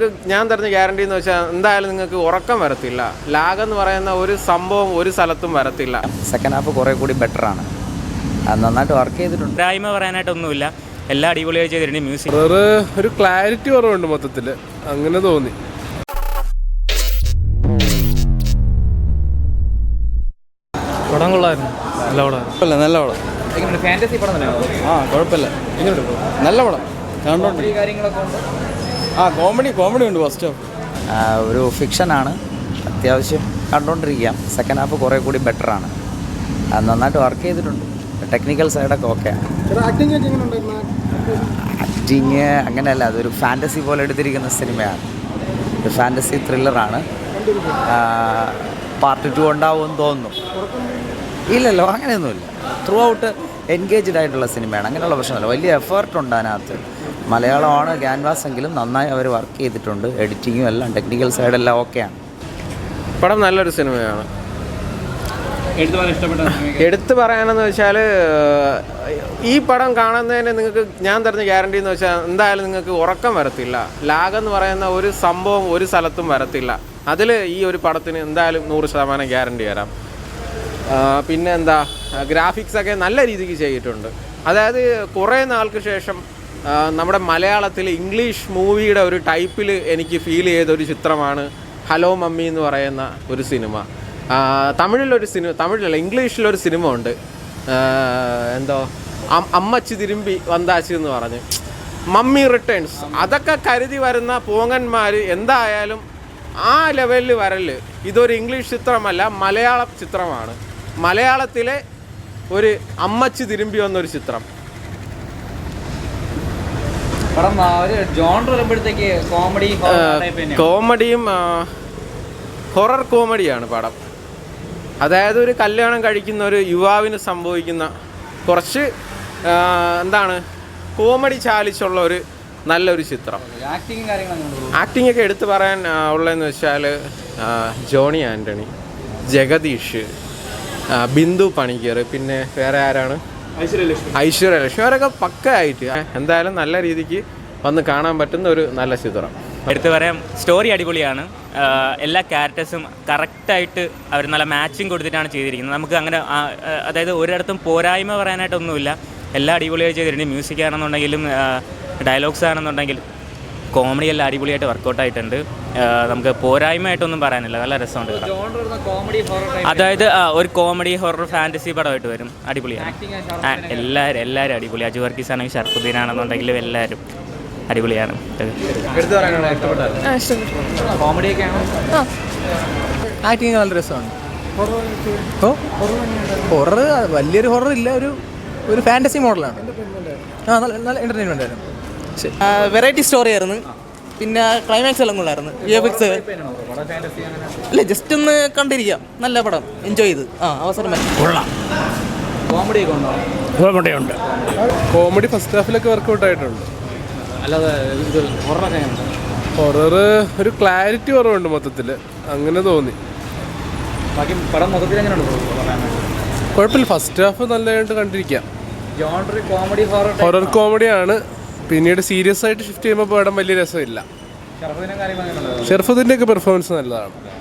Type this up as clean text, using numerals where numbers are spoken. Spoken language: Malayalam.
ഞാൻ തരുന്ന ഗ്യാരണ്ടി എന്ന് വെച്ചാൽ എന്തായാലും നിങ്ങൾക്ക് ഉറക്കം വരത്തില്ല. ലാഗ് എന്ന് പറയുന്ന ഒരു സംഭവം ഒരു സ്ഥലത്തും വരത്തില്ല. സെക്കൻഡ് ഹാഫ് കുറേ കൂടി ബെറ്റർ ആണ്, നന്നായിട്ട് വർക്ക് ചെയ്തിട്ടുണ്ട്. രായ്മ പറയാനായിട്ടൊന്നുമില്ല, എല്ലാം അടിപൊളിയായി ചെയ്തിട്ടുണ്ട്. മ്യൂസിക് ഒരു ക്ലാരിറ്റി കുറവുണ്ട് മൊത്തത്തിൽ, അങ്ങനെ തോന്നി. പടം കൊള്ളായിരുന്നു, നല്ല പടം. നല്ല പടം. ഫാന്റസി പടം തന്നെയാണ്. കുഴപ്പമില്ല, നല്ല പടം. കോമഡി ഉണ്ട് ഫസ്റ്റ് ഹാഫ്. ഒരു ഫിക്ഷനാണ്, അത്യാവശ്യം കണ്ടുകൊണ്ടിരിക്കാം. സെക്കൻഡ് ഹാഫ് കുറേ കൂടി ബെറ്റർ ആണ്, നന്നായിട്ട് വർക്ക് ചെയ്തിട്ടുണ്ട്. ടെക്നിക്കൽ സൈഡൊക്കെ ഓക്കെയാണ്. ആക്ടിങ് അങ്ങനെയല്ല, അതൊരു ഫാൻറ്റസി പോലെ എടുത്തിരിക്കുന്ന സിനിമയാണ്. ഒരു ഫാൻറ്റസി ത്രില്ലറാണ്. പാർട്ട് 2 ഉണ്ടാവുമെന്ന് തോന്നുന്നു. ഇല്ലല്ലോ, അങ്ങനെയൊന്നുമില്ല. ത്രൂ ഔട്ട് എൻഗേജ്ഡ് ആയിട്ടുള്ള സിനിമയാണ്, അങ്ങനെയുള്ള പ്രശ്നമല്ല. വലിയ എഫേർട്ട് ഉണ്ട് അതിനകത്ത്. മലയാളമാണ് ക്യാൻവാസ് എങ്കിലും നന്നായി അവർ വർക്ക് ചെയ്തിട്ടുണ്ട്. എഡിറ്റിങ്ങും എല്ലാം ടെക്നിക്കൽ സൈഡെല്ലാം ഓക്കെയാണ്. പടം നല്ലൊരു സിനിമയാണ്. എടുത്തു പറയാനെന്ന് വെച്ചാൽ ഈ പടം കാണുന്നതിന് നിങ്ങൾക്ക് ഞാൻ തരുന്ന ഗ്യാരണ്ടി എന്ന് വെച്ചാൽ എന്തായാലും നിങ്ങൾക്ക് ഉറക്കം വരത്തില്ല. ലാഗ് എന്ന് പറയുന്ന ഒരു സംഭവം ഒരു സ്ഥലത്തും വരത്തില്ല. അതിൽ ഈ ഒരു പടത്തിന് എന്തായാലും 100% ഗ്യാരണ്ടി തരാം. പിന്നെ എന്താ, ഗ്രാഫിക്സൊക്കെ നല്ല രീതിക്ക് ചെയ്തിട്ടുണ്ട്. അതായത് കുറേ നാൾക്ക് ശേഷം നമ്മുടെ മലയാളത്തിൽ ഇംഗ്ലീഷ് മൂവിയുടെ ഒരു ടൈപ്പിൽ എനിക്ക് ഫീൽ ചെയ്തൊരു ചിത്രമാണ് ഹലോ മമ്മി എന്ന് പറയുന്ന ഒരു സിനിമ. തമിഴിലല്ല, ഇംഗ്ലീഷിലൊരു സിനിമ ഉണ്ട്, എന്തോ അമ്മച്ചി തിരുമ്പി വന്താച്ചി എന്ന് പറഞ്ഞ്, മമ്മി റിട്ടേൺസ്. അതൊക്കെ കരുതി വരുന്ന പോങ്ങന്മാർ എന്തായാലും ആ ലെവലിൽ വരല്. ഇതൊരു ഇംഗ്ലീഷ് ചിത്രമല്ല, മലയാള ചിത്രമാണ്. മലയാളത്തിലെ ഒരു അമ്മച്ചി തിരുമ്പി വന്നൊരു ചിത്രം. കോമഡിയും ഹൊറർ കോമഡിയാണ് പടം. അതായത് ഒരു കല്യാണം കഴിക്കുന്ന ഒരു യുവാവിന് സംഭവിക്കുന്ന കുറച്ച് എന്താണ് കോമഡി ചാലിച്ചുള്ള ഒരു നല്ലൊരു ചിത്രം. ആക്ടിംഗ് ഒക്കെ എടുത്തു പറയാൻ ഉള്ളതെന്ന് വെച്ചാൽ ജോണി ആൻ്റണി, ജഗദീഷ്, ബിന്ദു പണിക്കർ, പിന്നെ വേറെ ആരാണ്, ഐശ്വര്യലക്ഷ്മി. അവരൊക്കെ പക്കയായിട്ട് എന്തായാലും നല്ല രീതിക്ക് വന്ന് കാണാൻ പറ്റുന്ന ഒരു നല്ല ചിത്രം. എടുത്തു പറയാം, സ്റ്റോറി അടിപൊളിയാണ്. എല്ലാ ക്യാരക്ടേഴ്സും കറക്റ്റായിട്ട് അവർ നല്ല മാച്ചിങ് കൊടുത്തിട്ടാണ് ചെയ്തിരിക്കുന്നത്. നമുക്ക് അങ്ങനെ അതായത് ഒരിടത്തും പോരായ്മ പറയാനായിട്ടൊന്നുമില്ല, എല്ലാം അടിപൊളിയായി ചെയ്തിട്ടുണ്ട്. മ്യൂസിക് ആണെന്നുണ്ടെങ്കിലും ഡയലോഗ്സ് ആണെന്നുണ്ടെങ്കിലും കോമഡി എല്ലാം അടിപൊളിയായിട്ട് വർക്കൗട്ടായിട്ടുണ്ട്. നമുക്ക് പോരായ്മയായിട്ടൊന്നും പറയാനില്ല, നല്ല രസമുണ്ട്. അതായത് ഒരു കോമഡി ഹൊറർ ഫാൻറ്റസി പടമായിട്ട് വരും, അടിപൊളിയാണ്. എല്ലാവരും അടിപൊളി. അജു വർഗീസ് ആണെങ്കിൽ ഷർഫുദ്ദീൻ ആണെന്നുണ്ടെങ്കിലും എല്ലാവരും അടിപൊളിയാണ്. ആക്ടിങ് നല്ല രസമാണ്. ഹൊറർ വലിയൊരു ഹൊറർ ഇല്ല, ഒരു ഫാൻറ്റസി മോഡലാണ്. നല്ല എൻ്റർടൈൻമെൻ്റ് ആയിരുന്നു. വെറൈറ്റി സ്റ്റോറി ആയിരുന്നു. പിന്നെ ക്ലൈമാക്സ് എല്ലാം കൊള്ളായിരുന്നു. VFX ഇല്ല, ജസ്റ്റ് ഒന്ന് കണ്ടിരിക്കാം. നല്ല പടം, എൻജോയ് ചെയ്ത് അവസരം കോമഡിയുണ്ട്. കോമഡി ഫസ്റ്റ് ഹാഫിലൊക്കെ വർക്കൗട്ട് ആയിട്ടുണ്ട്. ഹൊറർ ഒരു ക്ലാരിറ്റി കുറവുണ്ട് മൊത്തത്തിൽ, അങ്ങനെ തോന്നി. കുഴപ്പമില്ല, ഫസ്റ്റ് ഹാഫ് നല്ലതായിട്ട് കണ്ടിരിക്കാം. ഹൊറർ കോമഡിയാണ്. പിന്നീട് സീരിയസ് ആയിട്ട് ഷിഫ്റ്റ് ചെയ്യുമ്പോൾ പടം വലിയ രസമില്ല. ഷെർഫുദ്ദീൻ്റെ ഒക്കെ പെർഫോമൻസ് നല്ലതാണ്.